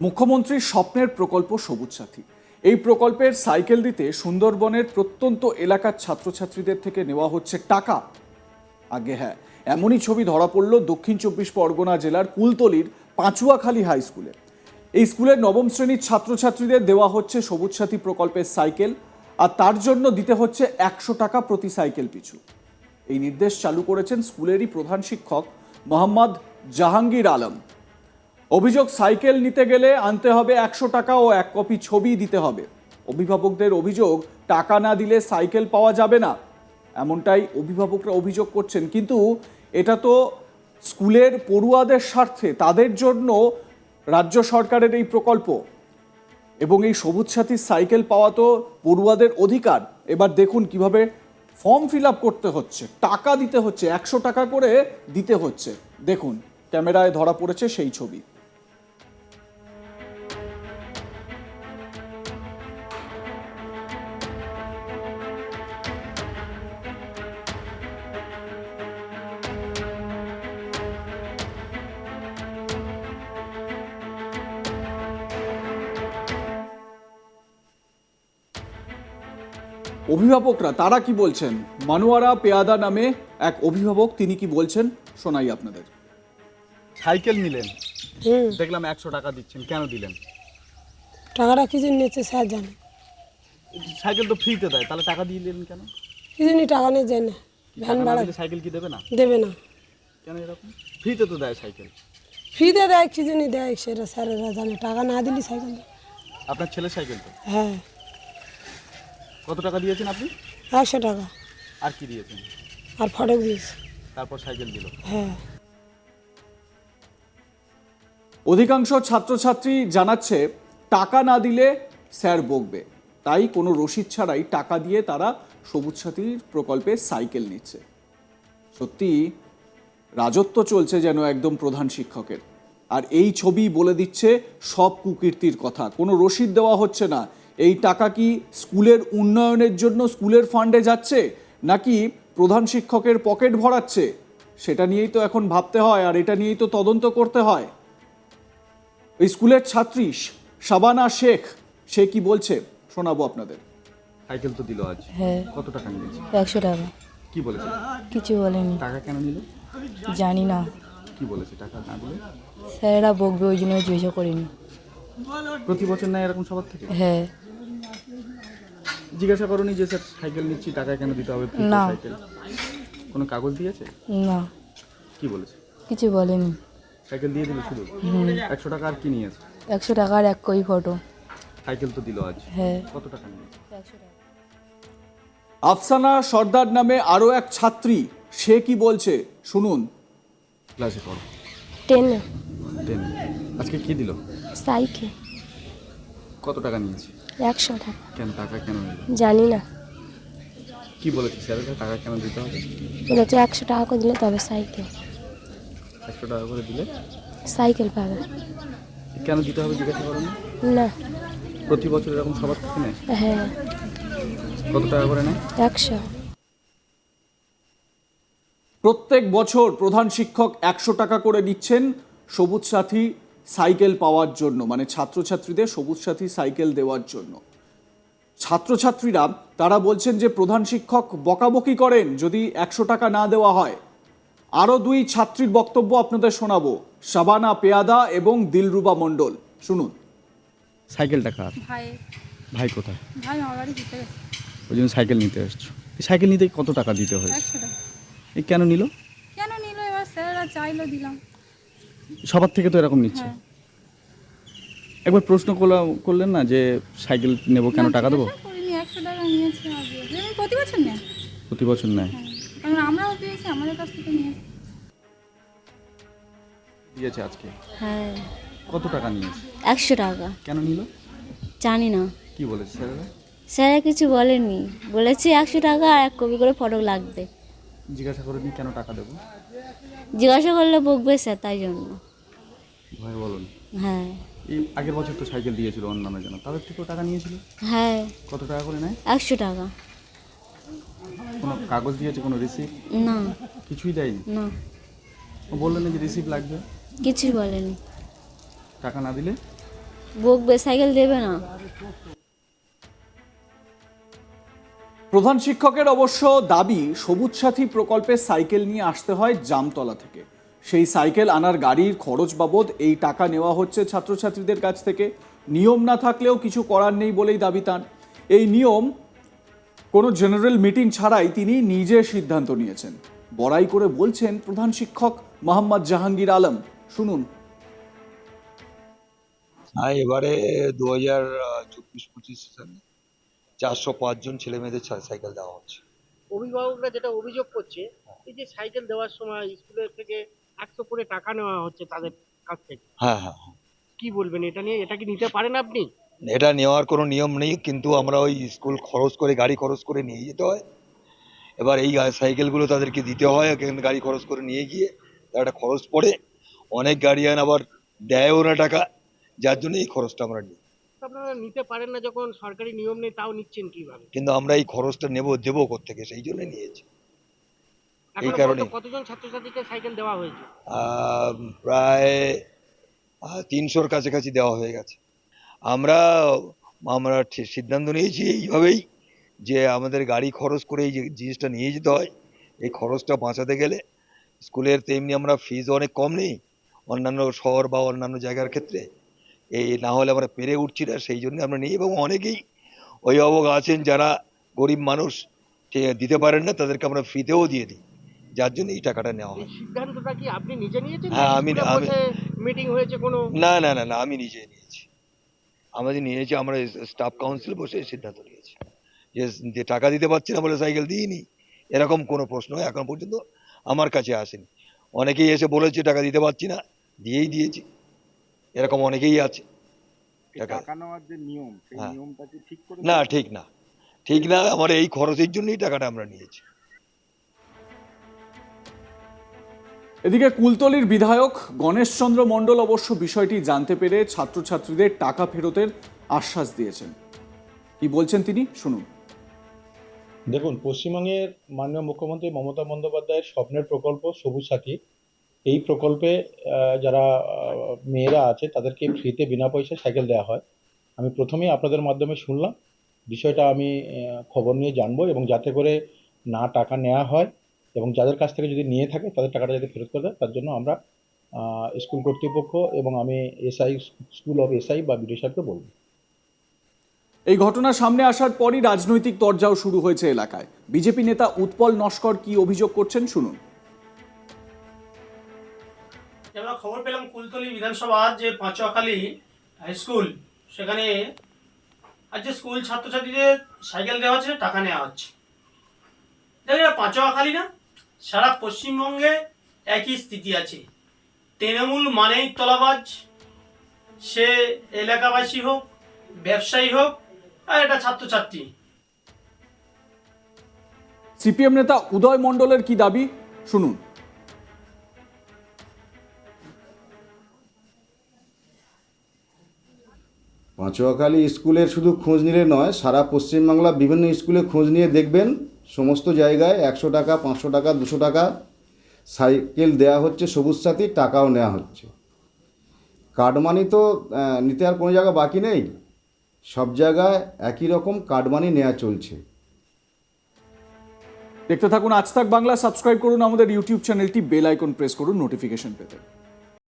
মুখ্যমন্ত্রীর স্বপ্নের প্রকল্প সবুজ সাথী। এই প্রকল্পের সাইকেল দিতে সুন্দরবনের প্রত্যন্ত এলাকার ছাত্রছাত্রীদের থেকে নেওয়া হচ্ছে টাকা। আগে হ্যাঁ, এমনই ছবি ধরা পড়ল দক্ষিণ চব্বিশ পরগনা জেলার কুলতলির পাঁচুয়াখালী হাই স্কুলে। এই স্কুলের নবম শ্রেণীর ছাত্রছাত্রীদের দেওয়া হচ্ছে সবুজ সাথী প্রকল্পের সাইকেল, আর তার জন্য দিতে হচ্ছে 100 টাকা প্রতি সাইকেল পিছু। এই নির্দেশ চালু করেছেন স্কুলেরই প্রধান শিক্ষক মোহাম্মদ জাহাঙ্গীর আলম। অভিযোগ, সাইকেল নিতে গেলে আনতে হবে 100 টাকা ও 1 কপি ছবি দিতে হবে। অভিভাবকদের অভিযোগ, টাকা না দিলে সাইকেল পাওয়া যাবে না, এমনটাই অভিভাবকরা অভিযোগ করছেন। কিন্তু এটা তো স্কুলের পড়ুয়াদের স্বার্থে, তাদের জন্য রাজ্য সরকারের এই প্রকল্প, এবং এই সবুজ সাথীর সাইকেল পাওয়া তো পড়ুয়াদের অধিকার। এবার দেখুন কিভাবে ফর্ম ফিল আপ করতে হচ্ছে, টাকা দিতে হচ্ছে, 100 টাকা করে দিতে হচ্ছে। দেখুন, ক্যামেরায় ধরা পড়েছে সেই ছবি। অভিভাবকরা তারা কি বলছেন, মানুয়ারা পেয়াদা নামে এক অভিভাবক, তিনি কি বলছেন শোনাই আপনাদের। সাইকেল নিলেন, দেখলাম 100 টাকা দিচ্ছেন, কেন দিলেন? টাকাটা কি জন্য নিচ্ছে স্যার জানে। সাইকেল তো ফ্রিতে দেয়, তাহলে টাকা দিয়ে দিলেন কেন? কি জন্য টাকা নিয়ে যায় না, ভ্যান টাকা না ভাড়া দিলে সাইকেল কি দেবে না? দেবে না। কেন এরকম? ফ্রিতে তো দেয় সাইকেল। ফ্রিতে দেয়, কি জন্য দেয় সেটা স্যারেরা জানে। টাকা না দিলে সাইকেল দেয়। আপনার ছেলে সাইকেল তো? হ্যাঁ। কত টাকা দিয়েছেন আপনি? 100 টাকা। আর কি দিয়েছেন? আর ফটক দিয়েছে। তারপর সাইকেল দিল? হ্যাঁ। অধিকাংশ ছাত্রছাত্রী জানাচ্ছে টাকা না দিলে স্যার বকবে, তাই কোনো রসিদ ছাড়াই টাকা দিয়ে তারা সবুজ সাথীর প্রকল্পে সাইকেল নিচ্ছে। সত্যি রাজত্ব চলছে যেন একদম প্রধান শিক্ষকের। আর এই ছবি বলে দিচ্ছে সব কুকীর্তির কথা। কোনো রসিদ দেওয়া হচ্ছে না। এই টাকা কি স্কুলের উন্নয়নের জন্য স্কুলের ফান্ডে যাচ্ছে, নাকি প্রধান শিক্ষকের পকেট ভরাচ্ছে, সেটা নিয়েই তো এখন ভাবতে হয়, আর এটা নিয়েই তো তদন্ত করতে হয়। এই স্কুলের ছাত্রী শাবানা শেখ, সে কি বলছে শোনাবো আপনাদের। সাইকেল তো দিল আজ। হ্যাঁ। কত টাকা নিয়েছে? 100 টাকা। কি বলেছে? কিছু বলেনি। টাকা কেন নিল? জানি না, কি বলেছে টাকা না দিলে? স্যারেরা বকবে ওই জন্য জিজ্ঞাসা করিনি। প্রতি বছর নেয় এরকম সবার থেকে? হ্যাঁ। জিজ্ঞাসা করনি যে স্যার সাইকেল নিচ্ছি, টাকা কেন দিতে হবে? ফ্রিতে না। সাইকেল। কোনো কাগজ দিয়েছে? না, কি বলেছে? কিছু বলেনি। সাইকেল দিয়ে দিল শুধু? 100 টাকা আর কি নিয়েছে? 100 টাকার 1 কপি ফটো। সাইকেল তো দিল আজ। হ্যাঁ। কত টাকা নিয়েছে? 100 টাকা। আফসানা সর্দার নামে আরো এক ছাত্রী, সে কি বলছে শুনুন। ক্লাসে পড়ো? 10 10। আজকে কি দিল? সাইকেল। কত টাকা নিয়েছে? 100 টাকা। কেন টাকা কেন নিল? জানি না, কি বলেছে স্যারেরা টাকা কেন দিতে হবে? বলেছে 100 টাকা করে দিলে তবে সাইকেল 100 টাকা করে দিলে সাইকেল পাবে। কেন দিতে হবে জিজ্ঞাসা করো না? না। প্রতি বছর এরকম সবার থেকে নেয়? হ্যাঁ। কত টাকা করে নেয়? 100। প্রত্যেক বছর প্রধান শিক্ষক 100 টাকা করে নিচ্ছেন সবুজ সাথী সাইকেল পাওয়ার জন্য, মানে ছাত্রছাত্রীদের সবুজ সাথী সাইকেল দেওয়ার জন্য। ছাত্রছাত্রীরা তারা বলছেন যে প্রধান শিক্ষক বকাবকি করেন যদি 100 টাকা না দেওয়া হয়। আরও 2 ছাত্রীর বক্তব্য আপনাদের শোনাবো, শাবানা পেয়াদা এবং দিলরুবা মণ্ডল। শুনুন। সাইকেল টাকা ভাই ভাই কোথায়? ভাই আমার বাড়ি ঘুরতে গেছে। ওই জন্য সাইকেল নিতে এসছো। এই সাইকেল নিতে কত টাকা দিতে হয়েছে? 100 টাকা। এই কেন নিল? কেন নিল? এবার স্যারেরা চাইলো, দিলাম। সবার থেকে তো এরকম নিচ্ছে। হ্যাঁ। একবার প্রশ্ন করলেন না যে সাইকেল নেব কেন টাকা দেবো? জিজ্ঞাসা করিনি, 100 টাকা নিয়েছে আগে। যেমন প্রতি বছর নেয়। প্রতি বছর নেয়। হ্যাঁ, কারণ আমরাও পেয়েছি, আমাদের কাছ থেকে নিয়েছি। দিয়েছে আজকে? হ্যাঁ। কত টাকা নিয়েছে? 100 টাকা। কেন নিল? জানি না, কি বলেছে স্যারেরা? স্যারা কিছু বলেনি, বলেছে 100 টাকা আর 1 কপি করে ফটো লাগবে। জিজ্ঞাসা করেনি কেন টাকা দেবো? জিজ্ঞাসা করলে বকবে স্যার, তাই জন্য। ভয় বলুন। হ্যাঁ। এই আগের বছর তো সাইকেল দিয়েছিল অন্যান্য জন, তাদের থেকেও টাকা নিয়েছিল। হ্যাঁ। কত টাকা করে নেয়? 100 টাকা। কোনো কাগজ দিয়েছে, কোনো রিসিপ্ট? না। কিছুই দেয়নি? না, ও বললেন যে রিসিপ্ট লাগবে। কিছুই বলেনি। টাকা না দিলে বকবে, সাইকেল দেবে না। প্রধান শিক্ষকের অবশ্য দাবি, সবুজ সাথী প্রকল্পে সাইকেল নিয়ে আসতে হয় জামতলা থেকে। সেই সাইকেল আনার গাড়ির খরচ বাবদ এই টাকা নেওয়া হচ্ছে ছাত্রছাত্রীদের কাছ থেকে। নিয়ম না থাকলেও কিছু করার নেই বলেই দাবি তার। এই নিয়ম কোনো জেনারেল মিটিং ছাড়াই তিনি নিজে সিদ্ধান্ত নিয়েছেন। বড়াই করে বলছেন প্রধান শিক্ষক মোহাম্মদ জাহাঙ্গীর আলম। শুনুন। হ্যাঁ, এবারে 2024-25 সালে 405 জন ছেলে মেয়েদের সাইকেল দেওয়া হচ্ছে। অভিভাবকরা যেটা অভিযোগ করছে, এই যে সাইকেল দেওয়ার সময় স্কুলের থেকে 100 করে টাকা নেওয়া হচ্ছে তাদের কাছ থেকে। হ্যাঁ হ্যাঁ হ্যাঁ। কি বলবেন এটা নিয়ে? এটা কি নিতে পারেন আপনি? এটা নেওয়ার কোনো নিয়ম নেই, কিন্তু আমরা ওই স্কুল খরচ করে, গাড়ি খরচ করে নিয়ে যেতে হয়। এবার এই সাইকেলগুলো তাদেরকে দিতে হয়, গাড়ি খরচ করে নিয়ে গিয়ে তার একটা খরচ পড়ে। অনেক গার্ডিয়ান আবার দেয়ও না টাকা, যার জন্য এই খরচটা আমরা নিই। আপনারা নিতে পারেন না যখন সরকারি নিয়ম নেই, তাও নিচ্ছেন কিভাবে? কিন্তু আমরা এই খরচটা দেবো কোত্থেকে, সেই জন্য নিয়েছি। এই এখনো কারণে কতজন ছাত্রছাত্রীকে সাইকেল দেওয়া হয়েছে? প্রায় 300-র কাছাকাছি দেওয়া হয়ে গেছে। আমরা সিদ্ধান্ত নিয়েছি এইভাবেই, যে আমাদের গাড়ি খরচ করে এই যে জিনিসটা নিয়ে যেতে হয়, এই খরচটা বাঁচাতে গেলে স্কুলের তেমনি আমরা ফিজ অনেক কম নেই অন্যান্য শহর বা অন্যান্য জায়গার ক্ষেত্রে। এই না হলে আমরা পেরে উঠছি না, সেই জন্য আমরা নিই। এবং অনেকেই অভিভাবক আছেন যারা গরিব মানুষ, দিতে পারেন না, তাদেরকে আমরা ফ্রিতেও দিয়ে দিই, যার জন্য এই টাকাটা নেওয়া হয়। এই সিদ্ধান্তটা কি আপনি নিজে নিয়েছেন? হ্যাঁ, মিটিং হয়েছে কোনো? না, আমি নিজে নিয়েছি। আমরা স্টাফ কাউন্সিল বসে সিদ্ধান্ত নিয়েছি যে টাকা দিতে পারছি না বলে সাইকেল দিইনি, এরকম কোনো প্রশ্ন এখন পর্যন্ত আমার কাছে আসেনি। অনেকেই এসে বলেছে টাকা দিতে পারছি না, দিয়েই দিয়েছি, এরকম অনেকেই আছে। টাকা নেওয়ার যে নিয়ম, সেই হ্যাঁ। নিয়মটা কি ঠিক করে? না, ঠিক না, আমার এই খরচের জন্যই টাকাটা আমরা নিয়েছি। এদিকে কুলতলির বিধায়ক গণেশচন্দ্র মণ্ডল অবশ্য বিষয়টি জানতে পেরে ছাত্রছাত্রীদের টাকা ফেরতের আশ্বাস দিয়েছেন। কি বলছেন তিনি, শুনুন। দেখুন, পশ্চিমবঙ্গের মাননীয় মুখ্যমন্ত্রী মমতা বন্দ্যোপাধ্যায়ের স্বপ্নের প্রকল্প সবুজ সাথী, এই প্রকল্পে যারা মেয়েরা আছে তাদেরকে ফ্রিতে বিনা পয়সায় সাইকেল দেওয়া হয়। আমি প্রথমেই আপনাদের মাধ্যমে শুনলাম, বিষয়টা আমি খবর নিয়ে জানবো, এবং যাতে করে না টাকা নেওয়া হয় এবং যাদের কাছ থেকে যদি নিয়ে থাকে তাদের টাকাটা যাতে ফেরত করে দেয়, তার জন্য আমরা স্কুল কর্তৃপক্ষ এবং আমি স্কুল অফ এসআই বা বিডিও সাহেবকে বলবো। এই ঘটনা সামনে আসার পরই রাজনৈতিক তরজাও শুরু হয়েছে এলাকায়। বিজেপি নেতা উৎপল নস্কর কি অভিযোগ করছেন, শুনুন। আমরা খবর পেলাম কুলতলি বিধানসভার যে পাঁচুয়াখালী হাই স্কুল, সেখানে আজ যে স্কুল ছাত্রছাত্রীদের সাইকেল দেওয়া হচ্ছে, টাকা নেওয়া হচ্ছে। দেখুন, এটা পাঁচুয়াখালী না, সারা পশ্চিমবঙ্গে একই স্থিতি আছে। তৃণমূল মানেই তলাবাজ, সে এলাকাবাসী হোক, ব্যবসায়ী হোক, আর এটা ছাত্রছাত্রী। সিপিএম নেতা উদয় মণ্ডলের কি দাবি, শুনুন। পাঁচুয়াখালী স্কুলের শুধু খোঁজ নিলে নয়, সারা পশ্চিমবাংলা বিভিন্ন স্কুলে খোঁজ নিয়ে দেখবেন, সমস্ত জায়গায় 100 টাকা, 500 টাকা, 200 টাকা সাইকেল দেওয়া হচ্ছে, সবুজ সাথী টাকাও নেওয়া হচ্ছে। কার্ডমানি তো নিতে আর কোনো জায়গা বাকি নেই, সব জায়গায় একই রকম কার্ডমানি নেওয়া চলছে। দেখতে থাকুন আজ তাক বাংলা, সাবস্ক্রাইব করুন আমাদের ইউটিউব চ্যানেলটি, বেল আইকন প্রেস করুন নোটিফিকেশন পেতে।